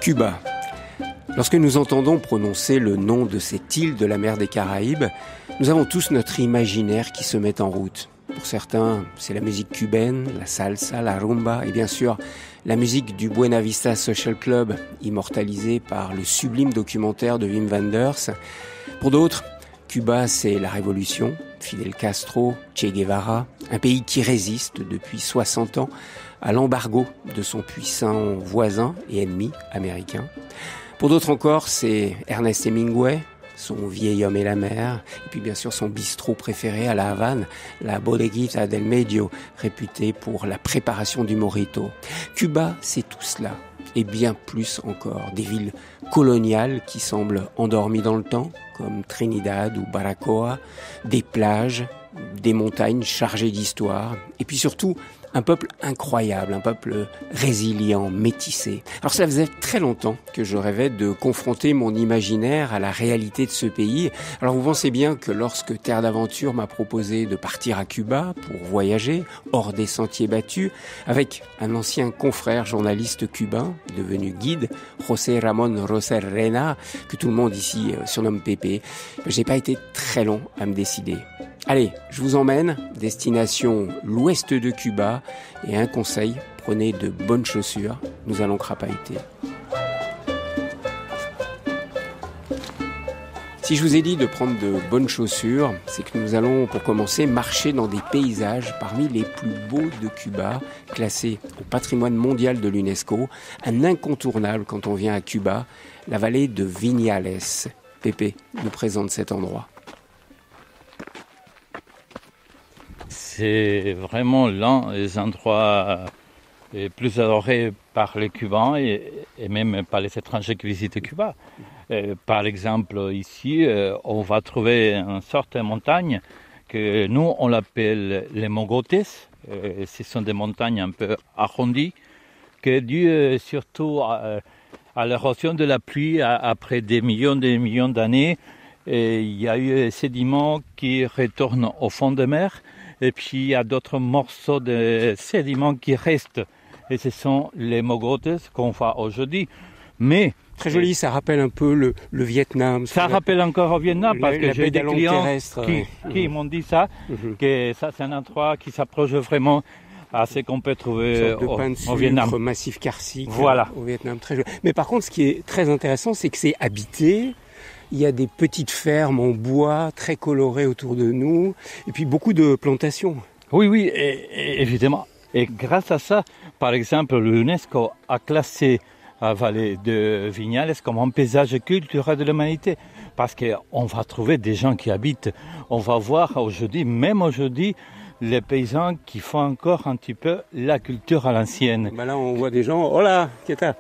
Cuba. Lorsque nous entendons prononcer le nom de cette île de la mer des Caraïbes, nous avons tous notre imaginaire qui se met en route. Pour certains, c'est la musique cubaine, la salsa, la rumba et bien sûr la musique du Buena Vista Social Club, immortalisée par le sublime documentaire de Wim Wenders. Pour d'autres, Cuba, c'est la révolution, Fidel Castro, Che Guevara, un pays qui résiste depuis 60 ans à l'embargo de son puissant voisin et ennemi américain. Pour d'autres encore, c'est Ernest Hemingway, son Vieil homme et la mer, et puis bien sûr son bistrot préféré à La Havane, la Bodeguita del Medio, réputée pour la préparation du mojito. Cuba, c'est tout cela, et bien plus encore. Des villes coloniales qui semblent endormies dans le temps, comme Trinidad ou Baracoa, des plages, des montagnes chargées d'histoire, et puis surtout un peuple incroyable, un peuple résilient, métissé. Alors ça faisait très longtemps que je rêvais de confronter mon imaginaire à la réalité de ce pays. Alors vous pensez bien que lorsque Terre d'Aventure m'a proposé de partir à Cuba pour voyager hors des sentiers battus, avec un ancien confrère journaliste cubain, devenu guide, José Ramón Rosarena, que tout le monde ici surnomme Pépé, j'ai pas été très long à me décider. Allez, je vous emmène, destination l'ouest de Cuba, et un conseil, prenez de bonnes chaussures, nous allons crapahuter. Si je vous ai dit de prendre de bonnes chaussures, c'est que nous allons, pour commencer, marcher dans des paysages parmi les plus beaux de Cuba, classés au patrimoine mondial de l'UNESCO, un incontournable quand on vient à Cuba, la vallée de Viñales. Pépé nous présente cet endroit. C'est vraiment l'un des endroits les plus adorés par les Cubains et même par les étrangers qui visitent Cuba. Par exemple, ici, on va trouver une sorte de montagne que nous, on l'appelle les Mogotes. Ce sont des montagnes un peu arrondies, qui est due surtout à l'érosion de la pluie après des millions d'années. Et il y a eu des sédiments qui retournent au fond de mer. Et puis il y a d'autres morceaux de sédiments qui restent. Et ce sont les mogotes qu'on voit aujourd'hui. Mais très joli, ça rappelle un peu le Vietnam. Ça rappelle encore au Vietnam parce que j'ai des clients qui m'ont dit ça, que ça c'est un endroit qui s'approche vraiment à ce qu'on peut trouver au Vietnam. Massif karstique, voilà. Au Vietnam, très joli. Mais par contre, ce qui est très intéressant, c'est que c'est habité. Il y a des petites fermes en bois très colorées autour de nous, et puis beaucoup de plantations. Oui, évidemment. Et grâce à ça, par exemple, l'UNESCO a classé la vallée de Viñales comme un paysage culturel de l'humanité. Parce qu'on va trouver des gens qui habitent. On va voir aujourd'hui, même aujourd'hui, les paysans qui font encore un petit peu la culture à l'ancienne. Ben là, on voit des gens, oh là, qu'est-ce que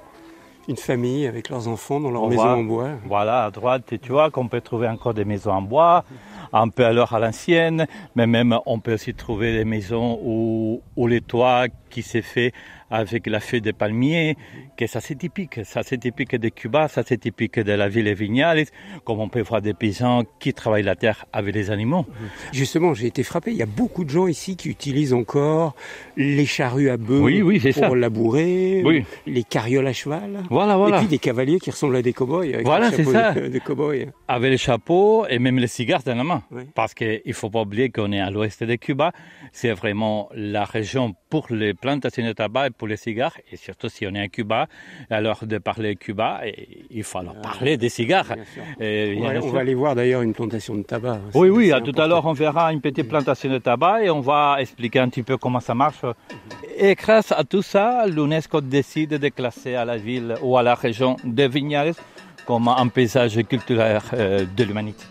une famille avec leurs enfants dans leur maison en bois. Voilà, à droite, tu vois qu'on peut trouver encore des maisons en bois, un peu alors à l'ancienne, mais même on peut aussi trouver des maisons où les toits qui s'est fait avec la feuille de palmier, que ça c'est typique de Cuba, ça c'est typique de la ville de Viñales, comme on peut voir des paysans qui travaillent la terre avec les animaux. Justement, j'ai été frappé, il y a beaucoup de gens ici qui utilisent encore les charrues à bœufs pour labourer, les carrioles à cheval, et puis des cavaliers qui ressemblent à des cow-boys, avec les chapeaux de cow-boys. Avec les chapeaux et même les cigares dans la main, parce qu'il ne faut pas oublier qu'on est à l'ouest de Cuba, c'est vraiment la région pour les plantations de tabac et pour les cigares, et surtout si on est à Cuba, alors de parler Cuba, il faut alors parler des cigares. On va aller voir d'ailleurs une plantation de tabac. Oui, tout à l'heure on verra une petite plantation de tabac et on va expliquer un petit peu comment ça marche. Et grâce à tout ça, l'UNESCO décide de classer à la ville ou à la région de Viñales comme un paysage culturel de l'humanité.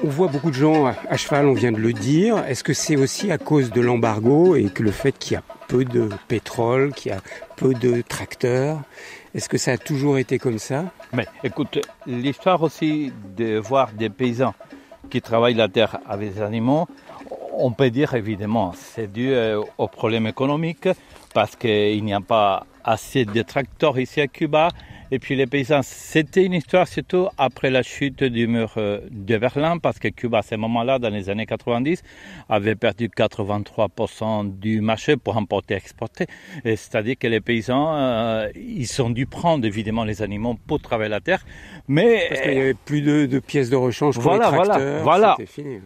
On voit beaucoup de gens à cheval, on vient de le dire. Est-ce que c'est aussi à cause de l'embargo et que le fait qu'il y a peu de pétrole, qu'il y a peu de tracteurs? Est-ce que ça a toujours été comme ça? Mais écoute, l'histoire aussi de voir des paysans qui travaillent la terre avec des animaux, on peut dire évidemment, c'est dû au problème économique parce qu'il n'y a pas assez de tracteurs ici à Cuba Et puis les paysans, c'était une histoire surtout après la chute du mur de Berlin, parce que Cuba, à ce moment-là, dans les années 90, avait perdu 83% du marché pour importer et exporter. C'est-à-dire que les paysans, ils ont dû prendre évidemment les animaux pour travailler la terre. Mais parce qu'il n'y avait plus de pièces de rechange pour les tracteurs. Voilà.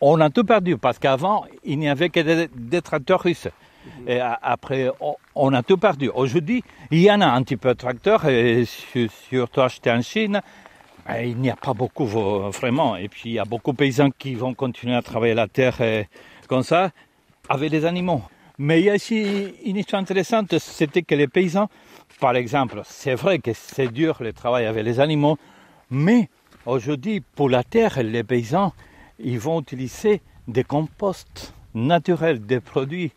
On a tout perdu, parce qu'avant, il n'y avait que des tracteurs russes. Et après, on a tout perdu. Aujourd'hui, il y en a un petit peu de tracteurs, et surtout achetés en Chine. Il n'y a pas beaucoup vraiment. Et puis, il y a beaucoup de paysans qui vont continuer à travailler la terre comme ça, avec les animaux. Mais il y a ici une histoire intéressante, c'était que les paysans, par exemple, c'est vrai que c'est dur le travail avec les animaux, mais aujourd'hui, pour la terre, les paysans, ils vont utiliser des composts naturels, des produits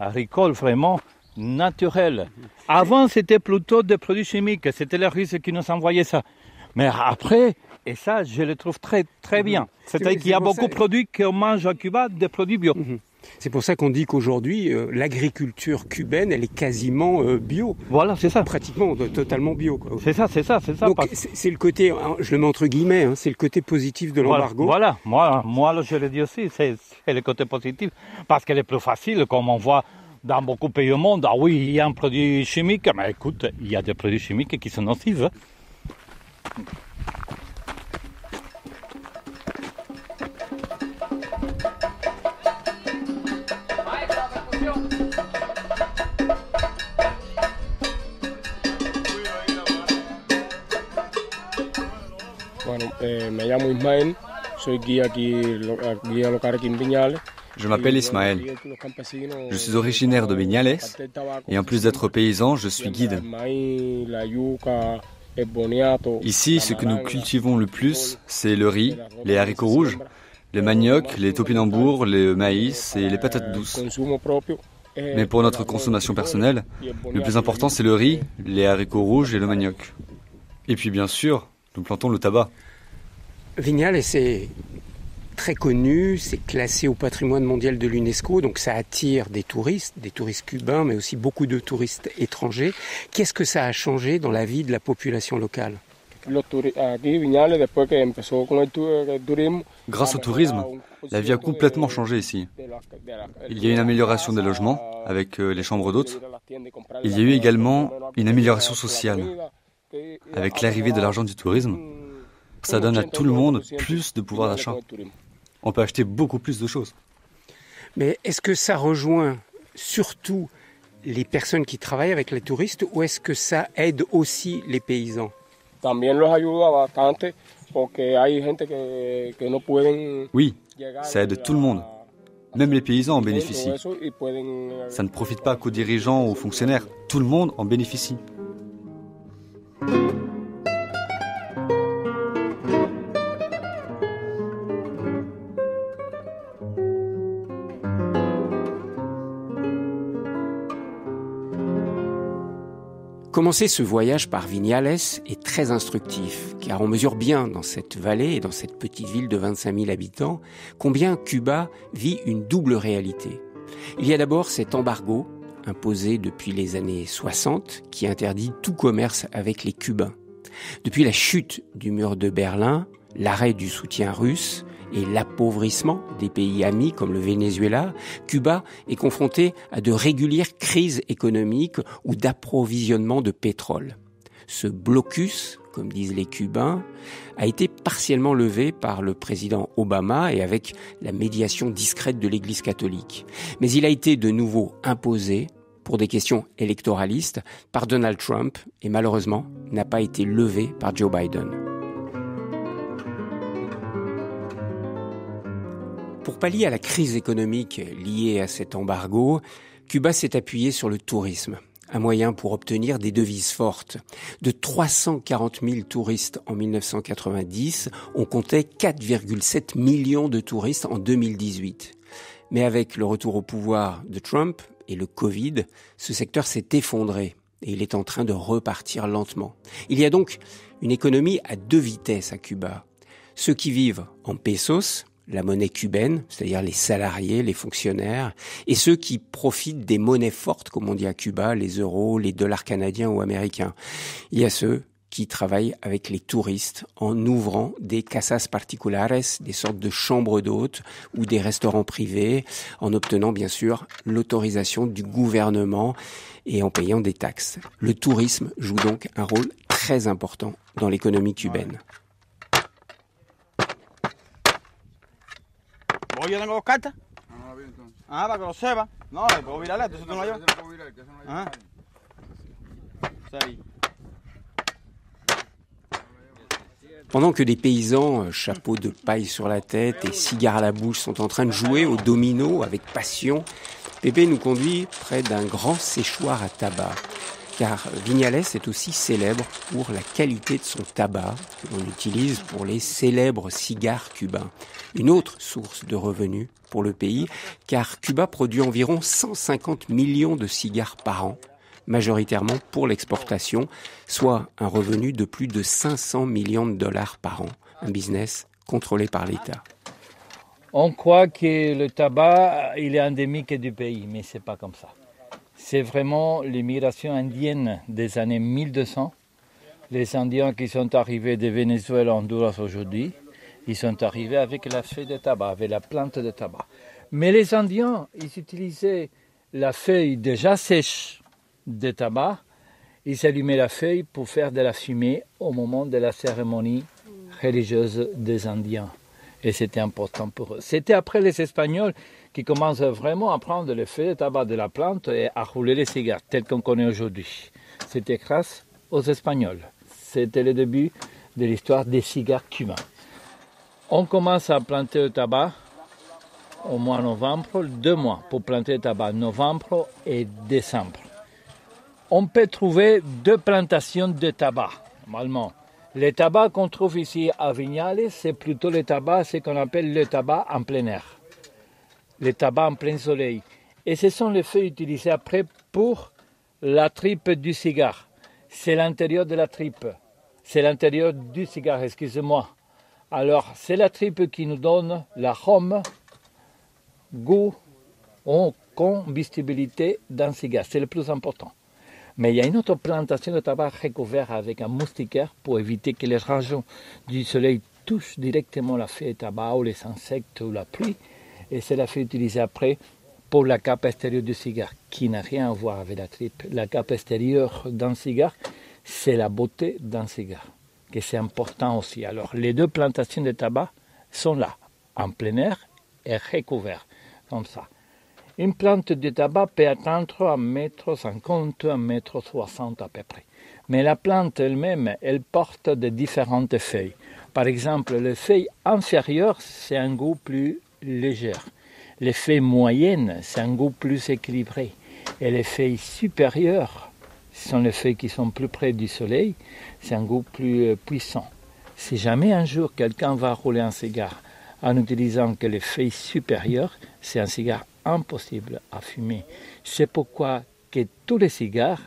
agricoles vraiment naturels. Avant, c'était plutôt des produits chimiques, c'était les Russes qui nous envoyaient ça. Mais après, et ça, je le trouve très, très bien. C'est-à-dire qu'il y a beaucoup de produits qu'on mange à Cuba, des produits bio. C'est pour ça qu'on dit qu'aujourd'hui, l'agriculture cubaine, elle est quasiment bio. Voilà, c'est ça. Pratiquement, totalement bio, quoi. C'est ça. Donc, c'est le côté, je le mets entre guillemets, c'est le côté positif de l'embargo. Voilà. Moi, je le dis aussi, c'est le côté positif. Parce qu'elle est plus facile, comme on voit dans beaucoup de pays au monde. Ah oui, il y a un produit chimique, mais écoute, il y a des produits chimiques qui sont nocifs. Je m'appelle Ismaël. Je suis originaire de Viñales et en plus d'être paysan, je suis guide. Ici, ce que nous cultivons le plus, c'est le riz, les haricots rouges, le manioc, les topinambours, le maïs et les patates douces. Mais pour notre consommation personnelle, le plus important c'est le riz, les haricots rouges et le manioc. Et puis bien sûr, nous plantons le tabac. Viñales, c'est très connu, c'est classé au patrimoine mondial de l'UNESCO, donc ça attire des touristes cubains, mais aussi beaucoup de touristes étrangers. Qu'est-ce que ça a changé dans la vie de la population locale ? Grâce au tourisme, la vie a complètement changé ici. Il y a une amélioration des logements avec les chambres d'hôtes. Il y a eu également une amélioration sociale. Avec l'arrivée de l'argent du tourisme, ça donne à tout le monde plus de pouvoir d'achat. On peut acheter beaucoup plus de choses. Mais est-ce que ça rejoint surtout les personnes qui travaillent avec les touristes ou est-ce que ça aide aussi les paysans ? Oui, ça aide tout le monde. Même les paysans en bénéficient. Ça ne profite pas qu'aux dirigeants ou aux fonctionnaires. Tout le monde en bénéficie. Commencer ce voyage par Viñales est très instructif, car on mesure bien dans cette vallée et dans cette petite ville de 25 000 habitants combien Cuba vit une double réalité. Il y a d'abord cet embargo imposé depuis les années 60 qui interdit tout commerce avec les Cubains. Depuis la chute du mur de Berlin, l'arrêt du soutien russe et l'appauvrissement des pays amis comme le Venezuela, Cuba est confronté à de régulières crises économiques ou d'approvisionnement de pétrole. Ce blocus, comme disent les Cubains, a été partiellement levé par le président Obama et avec la médiation discrète de l'Église catholique. Mais il a été de nouveau imposé pour des questions électoralistes par Donald Trump et malheureusement n'a pas été levé par Joe Biden. Pour pallier à la crise économique liée à cet embargo, Cuba s'est appuyé sur le tourisme, un moyen pour obtenir des devises fortes. De 340 000 touristes en 1990, on comptait 4,7 millions de touristes en 2018. Mais avec le retour au pouvoir de Trump et le Covid, ce secteur s'est effondré et il est en train de repartir lentement. Il y a donc une économie à deux vitesses à Cuba. Ceux qui vivent en pesos, la monnaie cubaine, c'est-à-dire les salariés, les fonctionnaires, et ceux qui profitent des monnaies fortes, comme on dit à Cuba, les euros, les dollars canadiens ou américains. Il y a ceux qui travaille avec les touristes en ouvrant des casas particulares, des sortes de chambres d'hôtes ou des restaurants privés, en obtenant bien sûr l'autorisation du gouvernement et en payant des taxes. Le tourisme joue donc un rôle très important dans l'économie cubaine. Oye, tengo dos cartas. Ah, para que lo sepa. No, le puedo virar esto, si tú no lo llevas. Ah. Pendant que des paysans, chapeaux de paille sur la tête et cigares à la bouche, sont en train de jouer au domino avec passion, Pepe nous conduit près d'un grand séchoir à tabac. Car Viñales est aussi célèbre pour la qualité de son tabac que l'on utilise pour les célèbres cigares cubains. Une autre source de revenus pour le pays, car Cuba produit environ 150 millions de cigares par an, majoritairement pour l'exportation, soit un revenu de plus de 500 millions de dollars par an, un business contrôlé par l'État. On croit que le tabac, il est endémique du pays, mais c'est pas comme ça. C'est vraiment l'immigration indienne des années 1200. Les Indiens qui sont arrivés de Venezuela, Honduras aujourd'hui, ils sont arrivés avec la feuille de tabac, avec la plante de tabac. Mais les Indiens, ils utilisaient la feuille déjà sèche de tabac, ils allumaient la feuille pour faire de la fumée au moment de la cérémonie religieuse des Indiens. Et c'était important pour eux. C'était après les Espagnols qui commencent vraiment à prendre les feuilles de tabac de la plante et à rouler les cigares, tels qu'on connaît aujourd'hui. C'était grâce aux Espagnols. C'était le début de l'histoire des cigares cubains. On commence à planter le tabac au mois de novembre, 2 mois pour planter le tabac, novembre et décembre. On peut trouver 2 plantations de tabac, normalement. Le tabac qu'on trouve ici à Viñales, c'est plutôt le tabac, ce qu'on appelle le tabac en plein air. Le tabac en plein soleil. Et ce sont les feuilles utilisées après pour la tripe du cigare. C'est l'intérieur de la tripe. C'est l'intérieur du cigare, excusez-moi. Alors, c'est la tripe qui nous donne l'arôme, goût ou combustibilité d'un cigare. C'est le plus important. Mais il y a une autre plantation de tabac recouverte avec un moustiquaire pour éviter que les rayons du soleil touchent directement la feuille de tabac ou les insectes ou la pluie. Et c'est la feuille utilisée après pour la cape extérieure du cigare, qui n'a rien à voir avec la tripe. La cape extérieure d'un cigare, c'est la beauté d'un cigare, que c'est important aussi. Alors, les 2 plantations de tabac sont là, en plein air et recouvertes, comme ça. Une plante de tabac peut atteindre 1,50 m, 1,60 m à peu près. Mais la plante elle-même, elle porte de différentes feuilles. Par exemple, les feuilles inférieures, c'est un goût plus léger. Les feuilles moyennes, c'est un goût plus équilibré. Et les feuilles supérieures, ce sont les feuilles qui sont plus près du soleil, c'est un goût plus puissant. Si jamais un jour quelqu'un va rouler un cigare en utilisant que les feuilles supérieures, c'est un cigare impossible à fumer. C'est pourquoi que tous les cigares,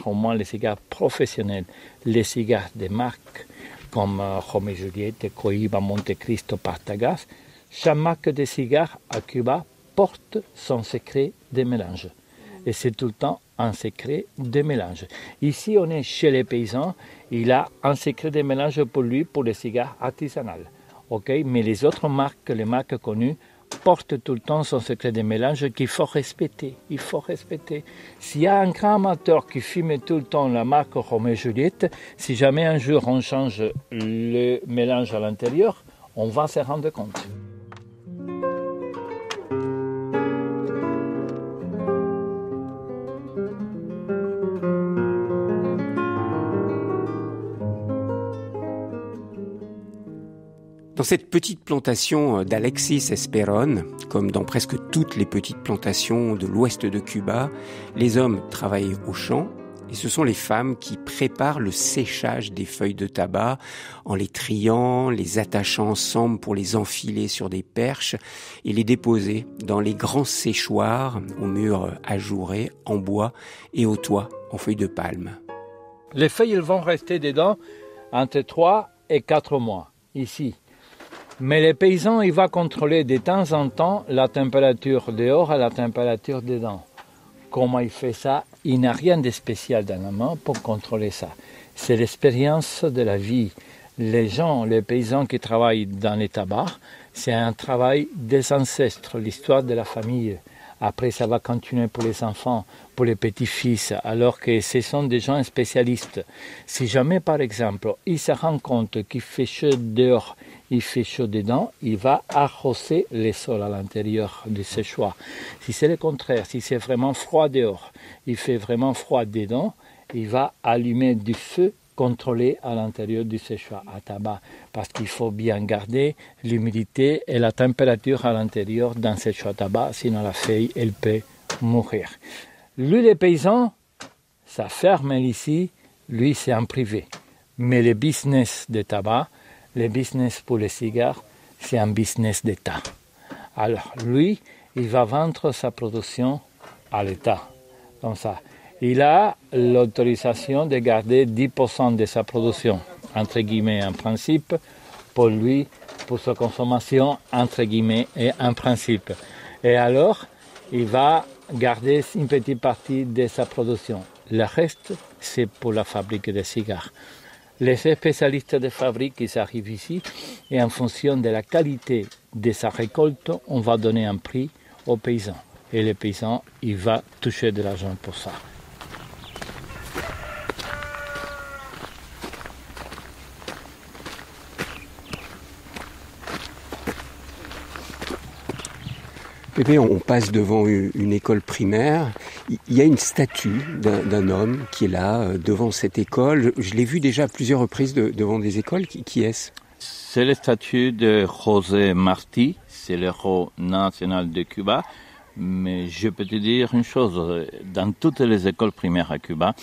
au moins les cigares professionnels, les cigares de marque, comme Romeo et Juliette, Cohiba, Montecristo, Partagas, chaque marque de cigares à Cuba porte son secret de mélange. Et c'est tout le temps un secret de mélange. Ici, on est chez les paysans, il a un secret de mélange pour lui, pour les cigares artisanaux. Okay? Mais les autres marques, les marques connues, portent tout le temps son secret de mélange qu'il faut respecter. Il faut respecter. S'il y a un grand amateur qui fume tout le temps la marque Romeo et Juliette, si jamais un jour on change le mélange à l'intérieur, on va se rendre compte. Dans cette petite plantation d'Alexis Esperón, comme dans presque toutes les petites plantations de l'ouest de Cuba, les hommes travaillent au champ et ce sont les femmes qui préparent le séchage des feuilles de tabac en les triant, les attachant ensemble pour les enfiler sur des perches et les déposer dans les grands séchoirs aux murs ajourés en bois et aux toits en feuilles de palme. Les feuilles elles vont rester dedans entre 3 et 4 mois, ici. Mais les paysans, il va contrôler de temps en temps la température dehors et la température dedans. Comment il fait ça? Il n'a rien de spécial dans la main pour contrôler ça. c'est l'expérience de la vie. Les gens, les paysans qui travaillent dans les tabacs, c'est un travail des ancêtres, l'histoire de la famille. Après, ça va continuer pour les enfants, pour les petits-fils, alors que ce sont des gens spécialistes. Si jamais, par exemple, il se rend compte qu'il fait chaud dehors, il fait chaud dedans, il va arroser les sols à l'intérieur de ses choix. Si c'est le contraire, si c'est vraiment froid dehors, il fait vraiment froid dedans, il va allumer du feu contrôlé à l'intérieur du séchoir à tabac, parce qu'il faut bien garder l'humidité et la température à l'intérieur d'un séchoir à tabac, sinon la feuille, elle peut mourir. Lui, les paysans, ça ferme ici, lui, c'est en privé. Mais le business de tabac, le business pour les cigares, c'est un business d'État. Alors, lui, il va vendre sa production à l'État, comme ça. Il a l'autorisation de garder 10% de sa production, entre guillemets, en principe, pour lui, pour sa consommation, entre guillemets, et en principe. Et alors, il va garder une petite partie de sa production. Le reste, c'est pour la fabrique de cigares. Les spécialistes de fabrique, ils arrivent ici, et en fonction de la qualité de sa récolte, on va donner un prix aux paysans. Et les paysans, il va toucher de l'argent pour ça. Pépé, on passe devant une école primaire. Il y a une statue d'un homme qui est là, devant cette école. Je l'ai vu déjà à plusieurs reprises devant des écoles. Qui est-ce? C'est la statue de José Martí, c'est l'héros national de Cuba. Mais je peux te dire une chose, dans toutes les écoles primaires à Cuba,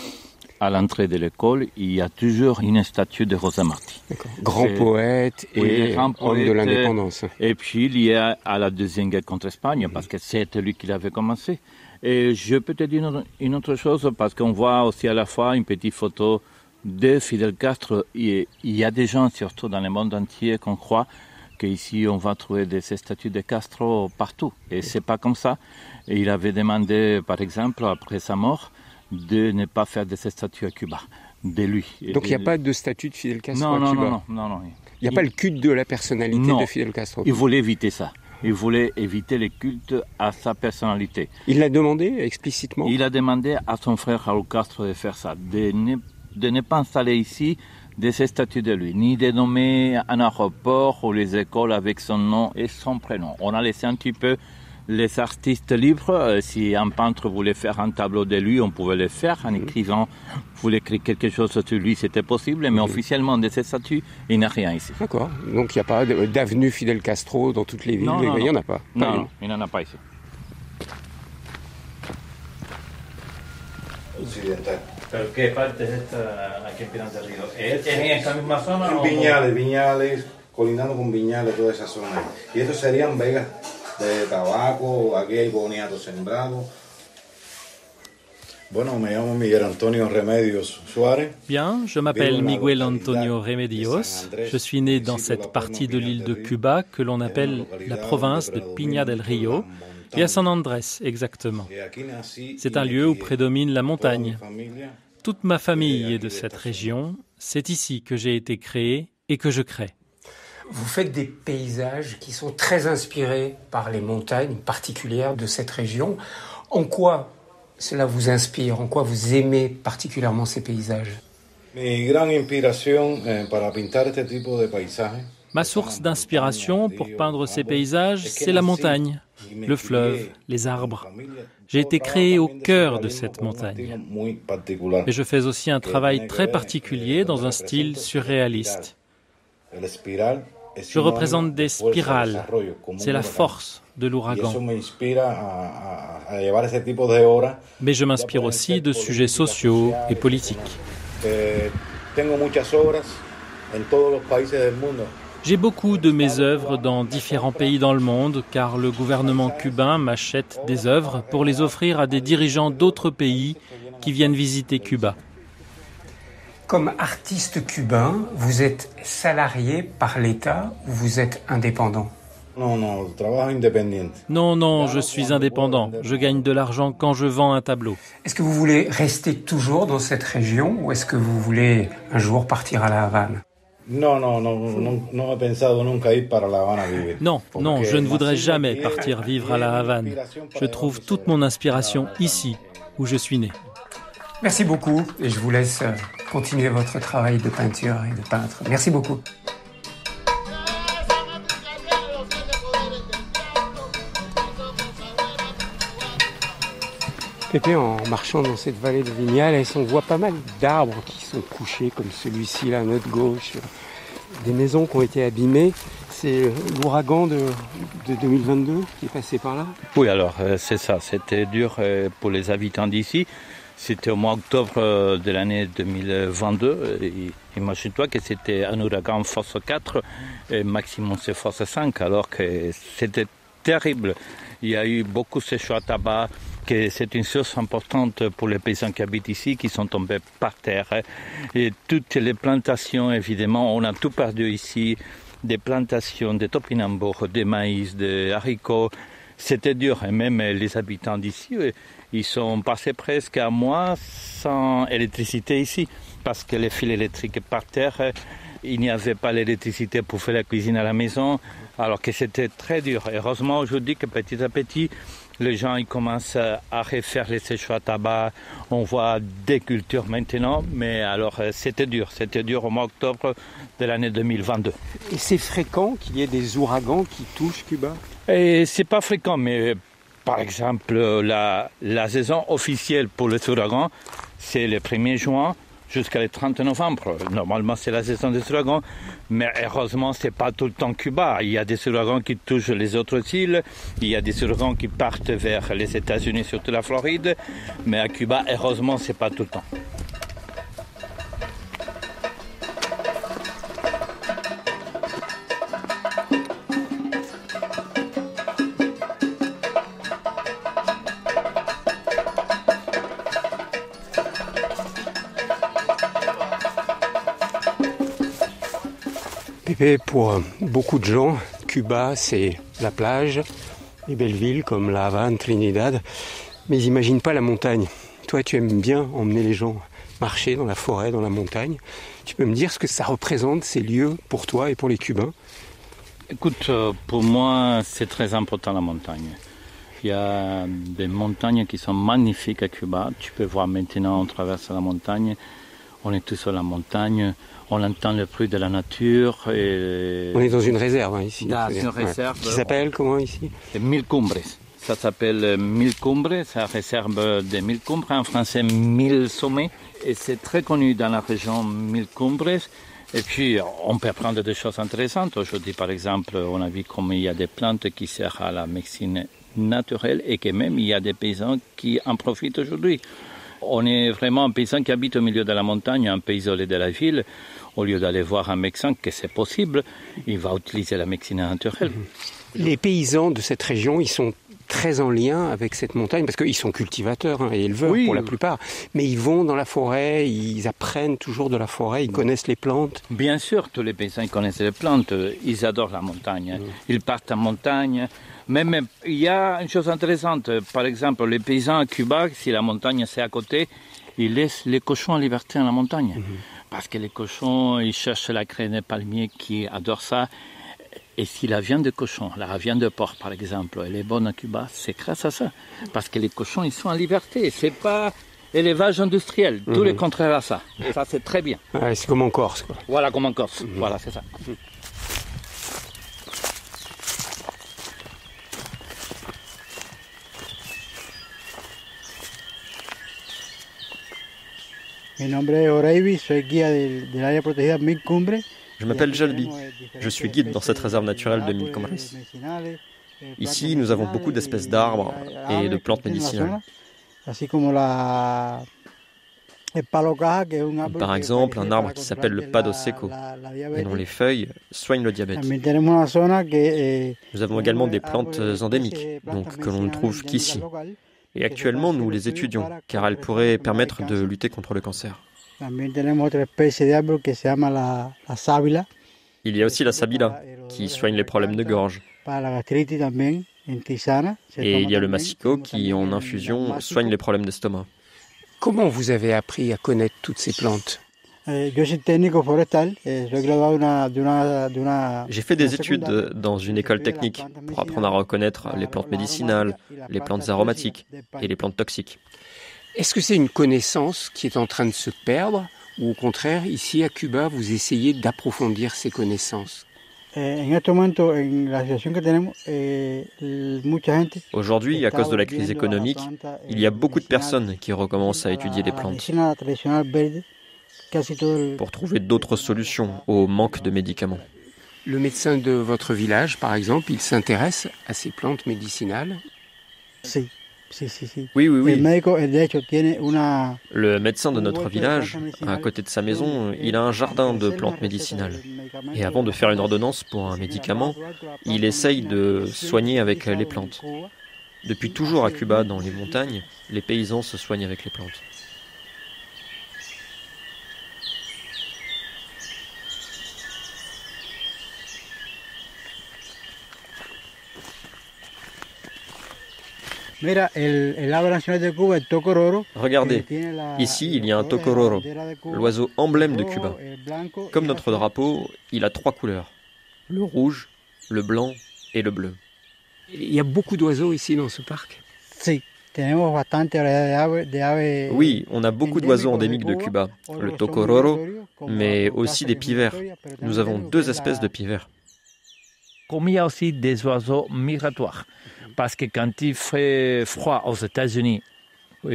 à l'entrée de l'école, il y a toujours une statue de José Martí. Grand poète et homme de l'indépendance. Et puis lié à la Deuxième Guerre contre l'Espagne, parce que c'était lui qui l'avait commencé. Et je peux te dire une autre chose, parce qu'on voit aussi à la fois une petite photo de Fidel Castro. Il y a des gens, surtout dans le monde entier, qu'on croit qu'ici on va trouver ces statues de Castro partout. Et c'est pas comme ça. Et il avait demandé, par exemple, après sa mort, de ne pas faire de ces statues à Cuba, de lui. Donc il n'y a pas de statue de Fidel Castro à Cuba? Non. Il n'y a pas le culte de la personnalité de Fidel Castro? Il voulait éviter ça. Il voulait éviter le culte à sa personnalité. Il l'a demandé explicitement? Il a demandé à son frère Raúl Castro de faire ça, de ne pas installer ici de ces statues de lui, ni de nommer un aéroport ou les écoles avec son nom et son prénom. On a laissé un petit peu les artistes libres. Si un peintre voulait faire un tableau de lui, on pouvait le faire. Un écrivain voulait écrire quelque chose sur lui, c'était possible. Mais officiellement, de ces statues, il n'y a rien ici. D'accord. Donc il n'y a pas d'avenue Fidel Castro dans toutes les villes? Il n'y en a pas? Non, il n'y en a pas ici. Occidental. ¿Pero qué parte es esta aquí en Pinar del Río? ¿Es en esta misma zona? Viñales, colindando con Viñales, toda esa zona. Y estos serían vegas de tabaco, aquí hay boniato sembrado. Bueno, me llamo Miguel Antonio Remedios Suárez. Bien, je m'appelle Miguel Antonio Remedios. Je suis né dans cette partie de l'île de Cuba que l'on appelle la province de Pinar del Río, et à San Andrés exactement. C'est un lieu où prédomine la montagne. Toute ma famille est de cette région. C'est ici que j'ai été créé et que je crée. Vous faites des paysages qui sont très inspirés par les montagnes particulières de cette région. En quoi cela vous inspire? En quoi vous aimez particulièrement ces paysages? Mi gran inspiración para pintar este tipo de paisajes. Ma source d'inspiration pour peindre ces paysages, c'est la montagne, le fleuve, les arbres. J'ai été créé au cœur de cette montagne. Et je fais aussi un travail très particulier dans un style surréaliste. Je représente des spirales. C'est la force de l'ouragan. Mais je m'inspire aussi de sujets sociaux et politiques. J'ai beaucoup de mes œuvres dans différents pays dans le monde car le gouvernement cubain m'achète des œuvres pour les offrir à des dirigeants d'autres pays qui viennent visiter Cuba. Comme artiste cubain, vous êtes salarié par l'État ou vous êtes indépendant? Non, non, je suis indépendant. Je gagne de l'argent quand je vends un tableau. Est-ce que vous voulez rester toujours dans cette région ou est-ce que vous voulez un jour partir à La Havane? Non, non, je ne voudrais jamais partir vivre à La Havane. Je trouve toute mon inspiration ici, où je suis né. Merci beaucoup et je vous laisse continuer votre travail de peinture et de peintre. Merci beaucoup. Pépé, en marchant dans cette vallée de Vignales, on voit pas mal d'arbres qui sont couchés, comme celui-ci là à notre gauche, des maisons qui ont été abîmées. C'est l'ouragan de 2022 qui est passé par là? Oui, alors c'est ça, c'était dur pour les habitants d'ici. C'était au mois d'octobre de l'année 2022. Imagine-toi que c'était un ouragan force 4 et maximum c'est force 5, alors que c'était terrible. Il y a eu beaucoup de séchage à tabac, que c'est une source importante pour les paysans qui habitent ici, qui sont tombés par terre. Et toutes les plantations, évidemment, on a tout perdu ici. Des plantations de topinambour, de maïs, de haricots. C'était dur. Et même les habitants d'ici, ils sont passés presque un mois sans électricité ici. Parce que les fils électriques par terre, il n'y avait pas l'électricité pour faire la cuisine à la maison. Alors que c'était très dur. Heureusement aujourd'hui que petit à petit, les gens ils commencent à refaire les séchages à tabac. On voit des cultures maintenant, mais alors c'était dur au mois d'octobre de l'année 2022. Et c'est fréquent qu'il y ait des ouragans qui touchent Cuba? Et c'est pas fréquent, mais par exemple la saison officielle pour les ouragans, c'est le 1er juin jusqu'à le 30 novembre. Normalement, c'est la saison des ouragans, mais heureusement, c'est pas tout le temps Cuba. Il y a des ouragans qui touchent les autres îles, il y a des ouragans qui partent vers les États-Unis, surtout la Floride, mais à Cuba, heureusement, c'est pas tout le temps. Pépé, pour beaucoup de gens, Cuba, c'est la plage, les belles villes comme La Havane, Trinidad, mais ils n'imaginent pas la montagne. Toi, tu aimes bien emmener les gens marcher dans la forêt, dans la montagne. Tu peux me dire ce que ça représente, ces lieux, pour toi et pour les Cubains? Écoute, pour moi, c'est très important la montagne. Il y a des montagnes qui sont magnifiques à Cuba. Tu peux voir maintenant, on traverse la montagne, on est tous sur la montagne. On entend le bruit de la nature. Et... On est dans une réserve ici. Dans une réserve. Qui s'appelle comment ici? Mille Cumbres. Ça s'appelle Mille Cumbres, c'est la réserve des Mille Cumbres, en français 1000 sommets. Et c'est très connu dans la région Mille Cumbres. Et puis on peut apprendre des choses intéressantes. Aujourd'hui par exemple, on a vu comme il y a des plantes qui servent à la médecine naturelle et que même il y a des paysans qui en profitent aujourd'hui. On est vraiment un paysan qui habite au milieu de la montagne, un peu isolé de la ville. Au lieu d'aller voir un médecin, que c'est possible, il va utiliser la médecine naturelle. Les paysans de cette région, ils sont très en lien avec cette montagne, parce qu'ils sont cultivateurs et éleveurs pour la plupart. Mais ils vont dans la forêt, ils apprennent toujours de la forêt, ils connaissent les plantes. Bien sûr, tous les paysans connaissent les plantes, ils adorent la montagne. Ils partent en montagne. Même il y a une chose intéressante, par exemple, les paysans à Cuba, si la montagne c'est à côté, ils laissent les cochons en liberté dans la montagne. Parce que les cochons, ils cherchent la graine de palmier qui adore ça. Et si la viande de cochon, la viande de porc par exemple, elle est bonne à Cuba, c'est grâce à ça. Parce que les cochons, ils sont en liberté. C'est pas élevage industriel, tout le contraire à ça. Et ça, c'est très bien. Ouais, c'est comme en Corse, quoi. Voilà, comme en Corse. Voilà, c'est ça. Mi nombre es Oraibi, soy guía del área protegida Mille Cumbres. Je m'appelle Jalbi, je suis guide dans cette réserve naturelle de Mille Cumbres. Ici, nous avons beaucoup d'espèces d'arbres et de plantes médicinales. Par exemple, un arbre qui s'appelle le pado seco, et dont les feuilles soignent le diabète. Nous avons également des plantes endémiques, donc que l'on ne trouve qu'ici. Et actuellement, nous les étudions, car elles pourraient permettre de lutter contre le cancer. Il y a aussi la sabila, qui soigne les problèmes de gorge. Et il y a le massico qui, en infusion, soigne les problèmes d'estomac. Comment vous avez appris à connaître toutes ces plantes? J'ai fait des études dans une école technique pour apprendre à reconnaître les plantes médicinales, les plantes aromatiques et les plantes toxiques. Est-ce que c'est une connaissance qui est en train de se perdre ou au contraire, ici à Cuba, vous essayez d'approfondir ces connaissances? Aujourd'hui, à cause de la crise économique, il y a beaucoup de personnes qui recommencent à étudier les plantes pour trouver d'autres solutions au manque de médicaments. Le médecin de votre village, par exemple, il s'intéresse à ces plantes médicinales? Oui. Le médecin de notre village, à côté de sa maison, il a un jardin de plantes médicinales. Et avant de faire une ordonnance pour un médicament, il essaye de soigner avec les plantes. Depuis toujours à Cuba, dans les montagnes, les paysans se soignent avec les plantes. Regardez, ici il y a un tocororo, l'oiseau emblème de Cuba. Comme notre drapeau, il a 3 couleurs, le rouge, le blanc et le bleu. Il y a beaucoup d'oiseaux ici dans ce parc? Oui, on a beaucoup d'oiseaux endémiques de Cuba, le tocororo, mais aussi des pivers. Nous avons 2 espèces de pivers. Comme il y a aussi des oiseaux migratoires. Parce que quand il fait froid aux États-Unis, au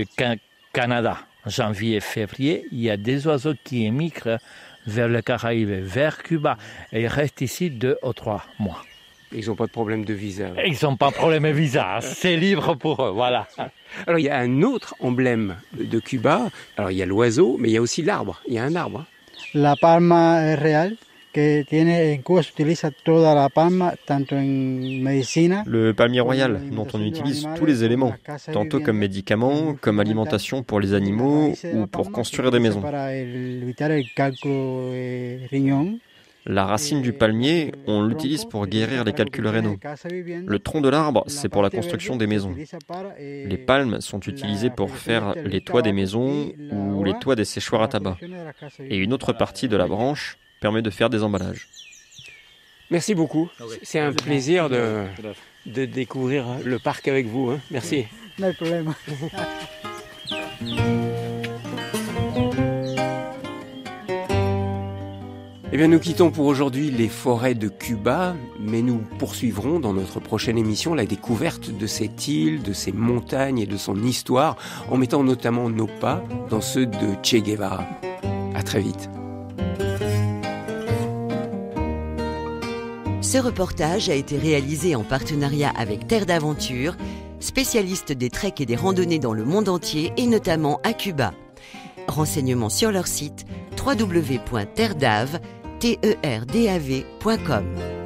Canada, janvier et février, il y a des oiseaux qui émigrent vers les Caraïbes, vers Cuba, et ils restent ici 2 ou 3 mois. Ils n'ont pas de problème de visa. Ils n'ont pas de problème de visa, c'est libre pour eux, voilà. Alors il y a un autre emblème de Cuba, alors il y a l'oiseau, mais il y a aussi l'arbre, il y a un arbre. La palma real. Le palmier royal, dont on utilise tous les éléments, tantôt comme médicaments, comme alimentation pour les animaux ou pour construire des maisons. La racine du palmier, on l'utilise pour guérir les calculs rénaux. Le tronc de l'arbre, c'est pour la construction des maisons. Les palmes sont utilisées pour faire les toits des maisons ou les toits des séchoirs à tabac. Et une autre partie de la branche permet de faire des emballages. Merci beaucoup. C'est un plaisir de découvrir le parc avec vous. Hein. Merci. No problème. Eh bien, nous quittons pour aujourd'hui les forêts de Cuba, mais nous poursuivrons dans notre prochaine émission la découverte de cette île, de ses montagnes et de son histoire, en mettant notamment nos pas dans ceux de Che Guevara. À très vite. Ce reportage a été réalisé en partenariat avec Terre d'Aventure, spécialiste des treks et des randonnées dans le monde entier et notamment à Cuba. Renseignements sur leur site www.terdav.com.